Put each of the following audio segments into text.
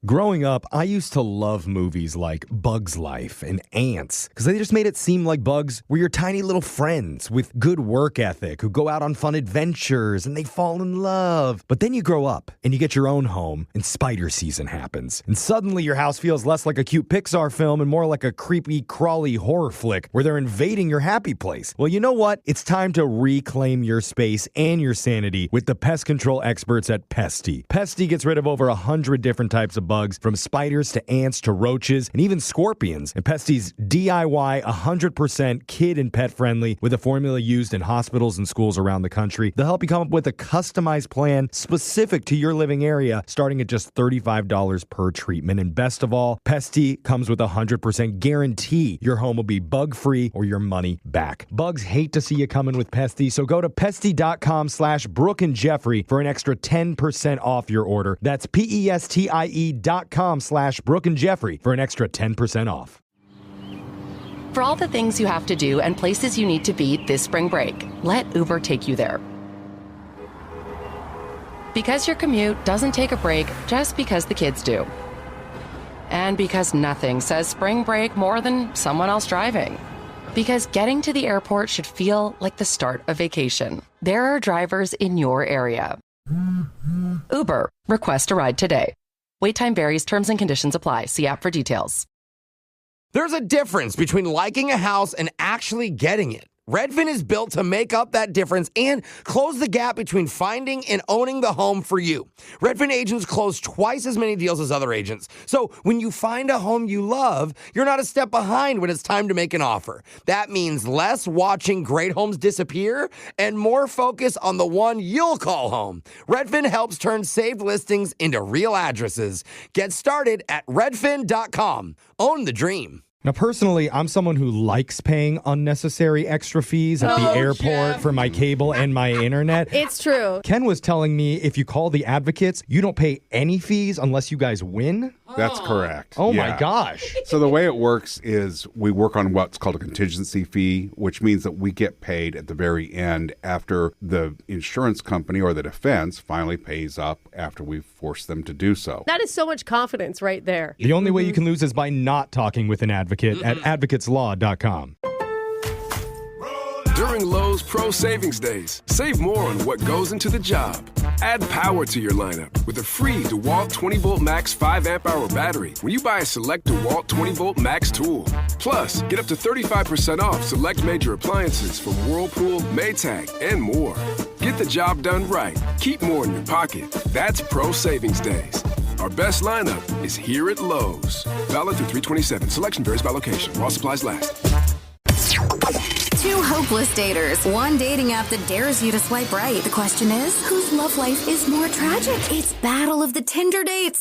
Growing up, I used to love movies like Bug's Life and Ants because they just made it seem like bugs were your tiny little friends with good work ethic who go out on fun adventures and they fall in love. But then you grow up and you get your own home and spider season happens. And suddenly your house feels less like a cute Pixar film and more like a creepy, crawly horror flick where they're invading your happy place. Well, you know what? It's time to reclaim your space and your sanity with the pest control experts at Pesty. Pesty gets rid of over 100 different types of bugs, from spiders to ants to roaches and even scorpions. And Pesty's DIY 100% kid and pet friendly with a formula used in hospitals and schools around the country. They'll help you come up with a customized plan specific to your living area, starting at just $35 per treatment. And best of all, Pesty comes with a 100% guarantee your home will be bug-free or your money back. Bugs hate to see you coming with Pesty, so go to pesty.com/Brooke and Jeffrey for an extra 10% off your order. That's PESTIE.com/Brooke and Jeffrey for an extra 10% off. For all the things you have to do and places you need to be this spring break, let Uber take you there. Because your commute doesn't take a break just because the kids do. And because nothing says spring break more than someone else driving. Because getting to the airport should feel like the start of vacation. There are drivers in your area. Uber. Request a ride today. Wait time varies. Terms and conditions apply. See app for details. There's a difference between liking a house and actually getting it. Redfin is built to make up that difference and close the gap between finding and owning the home for you. Redfin agents close twice as many deals as other agents. So when you find a home you love, you're not a step behind when it's time to make an offer. That means less watching great homes disappear and more focus on the one you'll call home. Redfin helps turn saved listings into real addresses. Get started at redfin.com. Own the dream. Now, personally, I'm someone who likes paying unnecessary extra fees at the airport for my cable and my internet. It's true. Ken was telling me if you call the advocates, you don't pay any fees unless you guys win. That's correct. Oh, Yeah. my gosh. So the way it works is we work on what's called a contingency fee, which means that we get paid at the very end after the insurance company or the defense finally pays up after we've forced them to do so. That is so much confidence right there. The only way you can lose is by not talking with an advocate at advocateslaw.com. During Lowe's Pro Savings Days, save more on what goes into the job. Add power to your lineup with a free DeWalt 20-volt max 5 amp hour battery when you buy a select DeWalt 20-volt max tool. Plus, get up to 35% off select major appliances from Whirlpool, Maytag, and more. Get the job done right. Keep more in your pocket. That's Pro Savings Days. Our best lineup is here at Lowe's. Valid through 3/27. Selection varies by location. While supplies last. Two hopeless daters. One dating app that dares you to swipe right. The question is, whose love life is more tragic? It's Battle of the Tinder Dates.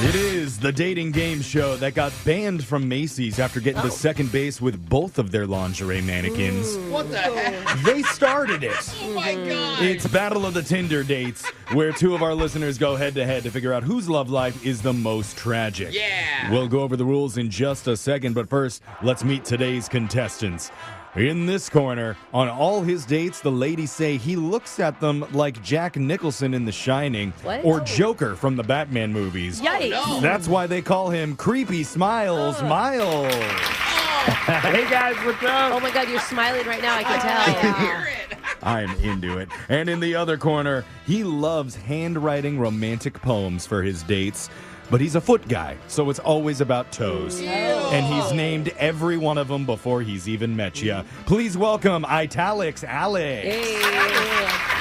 It is the dating game show that got banned from Macy's after getting to second base with both of their lingerie mannequins. What the heck? They started it. Oh, my God. It's Battle of the Tinder Dates, where two of our listeners go head-to-head to figure out whose love life is the most tragic. Yeah. We'll go over the rules in just a second, but first, let's meet today's contestants. In this corner, on all his dates, the ladies say he looks at them like Jack Nicholson in The Shining or Joker from the Batman movies. Yikes. no. That's why they call him Creepy Smiles Miles. Hey guys, what's up? Oh my God, you're smiling right now. I can tell. I'm into it. And in the other corner, he loves handwriting romantic poems for his dates. But he's a foot guy, so it's always about toes. And he's named every one of them before he's even met you. Please welcome Italics Alex.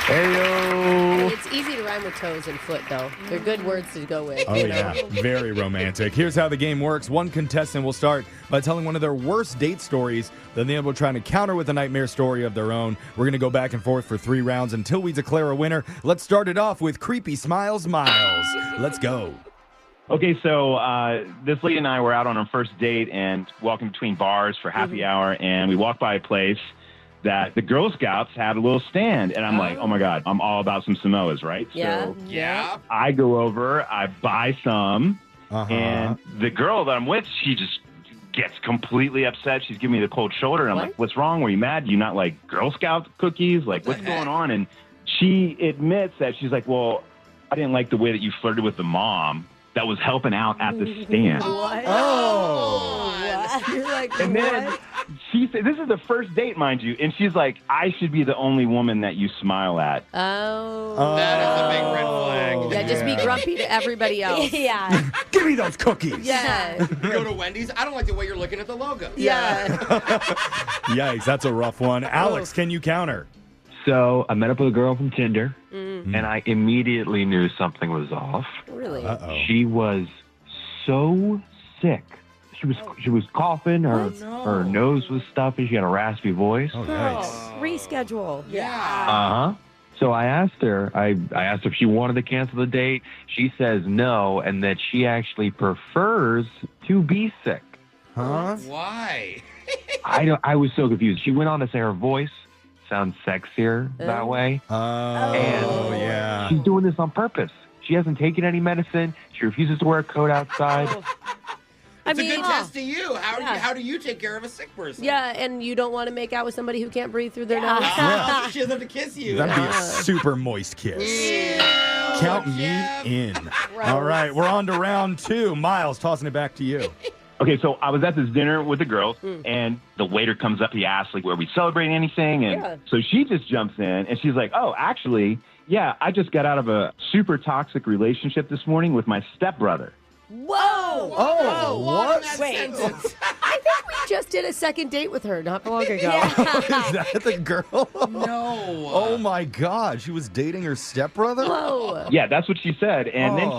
Heyo. It's easy to rhyme with toes and foot, though. They're good words to go with. Oh, yeah. Very romantic. Here's how the game works. One contestant will start by telling one of their worst date stories. Then they will try to counter with a nightmare story of their own. We're going to go back and forth for 3 rounds until we declare a winner. Let's start it off with Creepy Smiles Miles. Let's go. Okay, so this lady and I were out on our first date and walking between bars for happy hour, and we walked by a place that the Girl Scouts had a little stand, and I'm like, oh my God, I'm all about some Samoas, right? Yeah. So Yeah. I go over, I buy some, and the girl that I'm with, she just gets completely upset. She's giving me the cold shoulder, and I'm like, what's wrong? Were you mad? Do you not like Girl Scout cookies? Like, what's going on? And she admits that she's like, well, I didn't like the way that you flirted with the mom. that was helping out at the stand. What? Oh. You're like, And then what? she said, this is the first date, mind you, and she's like, I should be the only woman that you smile at. Oh. That is a big red flag. Yeah, just be grumpy to everybody else. Yeah. Give me those cookies. Yeah. You go to Wendy's, I don't like the way you're looking at the logo. Yeah. Yikes, that's a rough one. Alex, can you counter? So I met up with a girl from Tinder, and I immediately knew something was off. Really? Uh-oh. She was so sick. She was coughing. Her nose was stuffy. She had a raspy voice. Oh, Girl, yikes. reschedule. Yeah. So I asked her. I asked if she wanted to cancel the date. She says no, and that she actually prefers to be sick. Huh? Why? I was so confused. She went on to say her voice sounds sexier that way. Oh, And yeah. she's doing this on purpose. She hasn't taken any medicine. She refuses to wear a coat outside. It's a good test to you. How do you take care of a sick person? Yeah, and you don't want to make out with somebody who can't breathe through their nose. So she doesn't have to kiss you. That'd be a super moist kiss. Count me in. All right, we're on to round 2. Miles, tossing it back to you. Okay, so I was at this dinner with the girls, and the waiter comes up. He asks, like, were we celebrating anything? And so she just jumps in, and she's like, oh, actually, yeah, I just got out of a super toxic relationship this morning with my stepbrother. Whoa! Oh, what? Wait. I think we just did a second date with her not long ago. Is that the girl? No. Oh, my God. She was dating her stepbrother? Whoa. Yeah, that's what she said. And then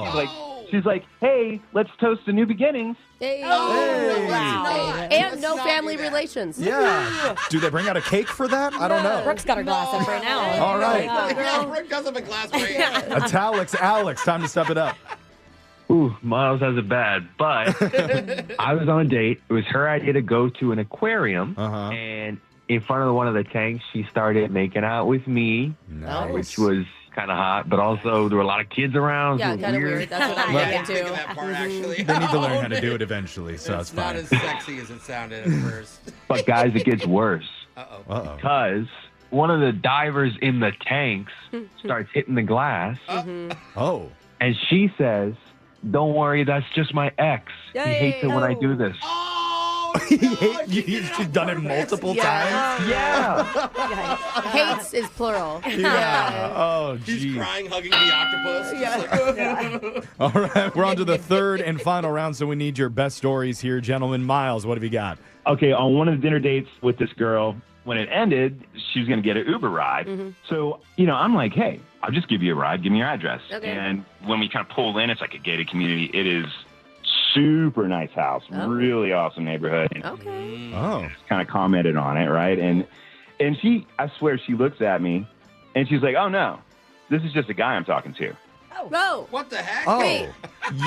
she's like, hey, let's toast to new beginnings. Hey. Hey. And no family relations. Yeah. Do they bring out a cake for that? I don't know. Brooke's got her glass up right now. All right. Yeah, Brooke does have a glass right now. Italics, Alex, time to step it up. Ooh, Miles has it bad, but I was on a date. It was her idea to go to an aquarium, and in front of one of the tanks, she started making out with me, which was kind of hot, but also there were a lot of kids around. Yeah, so it was kind of weird. That's what I'm I getting didn't think of to. that part, actually. They need to learn how to do it eventually, so It's it's not fine. as sexy as it sounded at first. But guys, it gets worse Uh-oh. because one of the divers in the tanks starts hitting the glass, Oh. and she says, "Don't worry, that's just my ex. He hates it when I do this." Oh, She's done it multiple times? Yeah. Hates is plural. Yeah. Oh, He's geez. crying, hugging the octopus. Yeah. All right, we're on to the third and final round, so we need your best stories here, gentlemen. Miles, what have you got? Okay, on one of the dinner dates with this girl, when it ended, she was going to get an Uber ride. So, I'm like, hey, I'll just give you a ride. Give me your address. Okay. And when we kind of pull in, it's like a gated community. It is super nice house, really awesome neighborhood. And Okay. Oh. kind of commented on it, right? And she, I swear, she looks at me, and she's like, oh, no, this is just a guy I'm talking to. Oh. What the heck? Oh,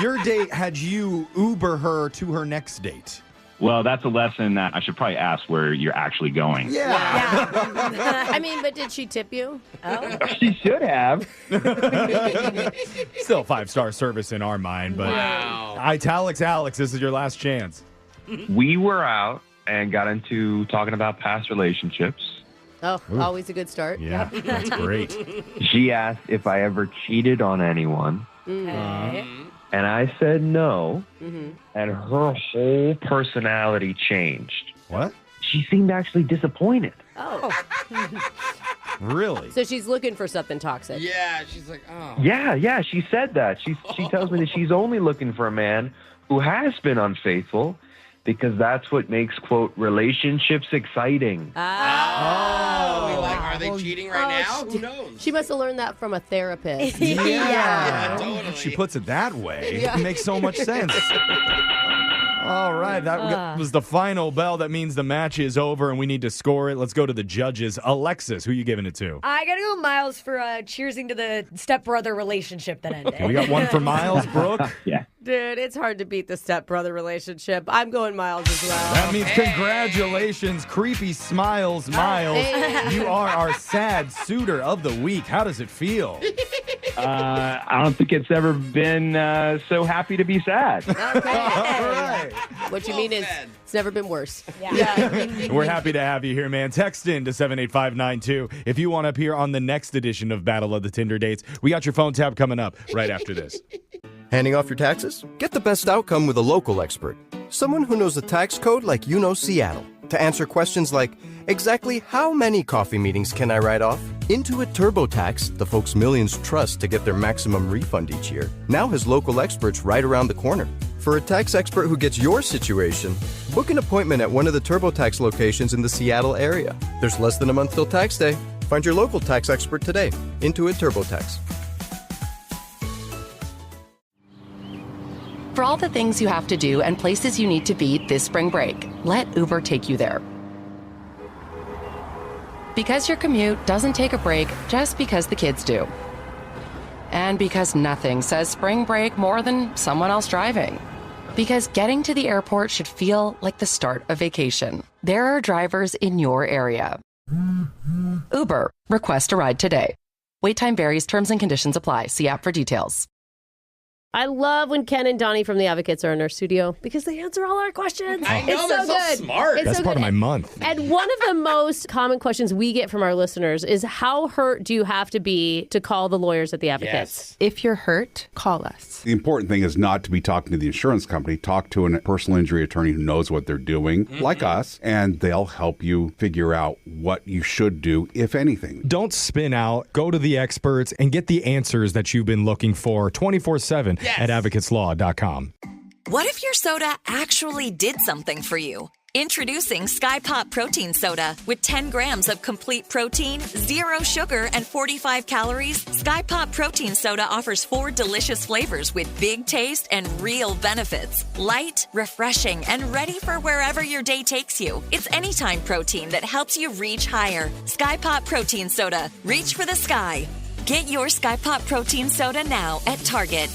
your date had you Uber her to her next date. Well, that's a lesson that I should probably ask where you're actually going. Yeah. I mean, but did she tip you? Oh. She should have. Still 5-star service in our mind, but Italics, Alex, this is your last chance. We were out and got into talking about past relationships. Oh, always a good start. Yeah, that's great. She asked if I ever cheated on anyone, Okay. and I said no, and her whole personality changed. What? She seemed actually disappointed. Oh. Really? So she's looking for something toxic. Yeah, she's like, oh. Yeah, she said that. She tells me that she's only looking for a man who has been unfaithful because that's what makes, quote, relationships exciting. Are they cheating right now? Who knows? She must have learned that from a therapist. Yeah, totally. She puts it that way. It makes so much sense. All right, that was the final bell. That means the match is over and we need to score it. Let's go to the judges. Alexis, who are you giving it to? I gotta go Miles for cheersing to the stepbrother relationship that ended. Okay, we got one for Miles, Brooke. Yeah. Dude, it's hard to beat the stepbrother relationship. I'm going Miles as well. That means congratulations, Creepy Smiles, Miles. Hey. You are our sad suitor of the week. How does it feel? I don't think it's ever been so happy to be sad. Okay. All right. What you mean is it's never been worse. Yeah. We're happy to have you here, man. Text in to 78592 if you want to appear on the next edition of Battle of the Tinder Dates. We got your phone tab coming up right after this. Handing off your taxes? Get the best outcome with a local expert. Someone who knows the tax code like you know Seattle. To answer questions like, exactly how many coffee meetings can I write off? Intuit TurboTax, the folks millions trust to get their maximum refund each year, now has local experts right around the corner. For a tax expert who gets your situation, book an appointment at one of the TurboTax locations in the Seattle area. There's less than a month till tax day. Find your local tax expert today. Intuit TurboTax. For all the things you have to do and places you need to be this spring break, let Uber take you there. Because your commute doesn't take a break just because the kids do. And because nothing says spring break more than someone else driving. Because getting to the airport should feel like the start of vacation. There are drivers in your area. Uber. Request a ride today. Wait time varies. Terms and conditions apply. See app for details. I love when Ken and Donnie from The Advocates are in our studio because they answer all our questions. I know, it's they're so good. smart. That's part of my month. And one of the most common questions we get from our listeners is, how hurt do you have to be to call the lawyers at The Advocates? If you're hurt, call us. The important thing is not to be talking to the insurance company. Talk to a personal injury attorney who knows what they're doing, like us, and they'll help you figure out what you should do, if anything. Don't spin out. Go to the experts and get the answers that you've been looking for 24/7 at advocateslaw.com. What if your soda actually did something for you? Introducing Sky Pop Protein Soda. With 10 grams of complete protein, 0 sugar, and 45 calories, Sky Pop Protein Soda offers 4 delicious flavors with big taste and real benefits. Light, refreshing, and ready for wherever your day takes you. It's anytime protein that helps you reach higher. Sky Pop Protein Soda. Reach for the sky. Get your Sky Pop Protein Soda now at Target.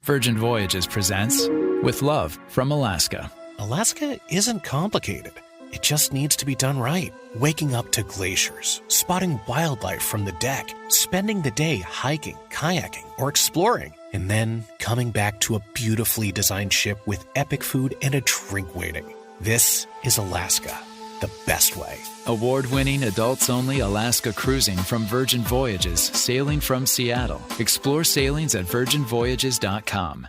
Virgin Voyages presents With Love from Alaska. Alaska isn't complicated. It just needs to be done right. Waking up to glaciers, spotting wildlife from the deck, spending the day hiking, kayaking, or exploring, and then coming back to a beautifully designed ship with epic food and a drink waiting. This is Alaska, the best way. Award-winning, adults-only Alaska cruising from Virgin Voyages, sailing from Seattle. Explore sailings at virginvoyages.com.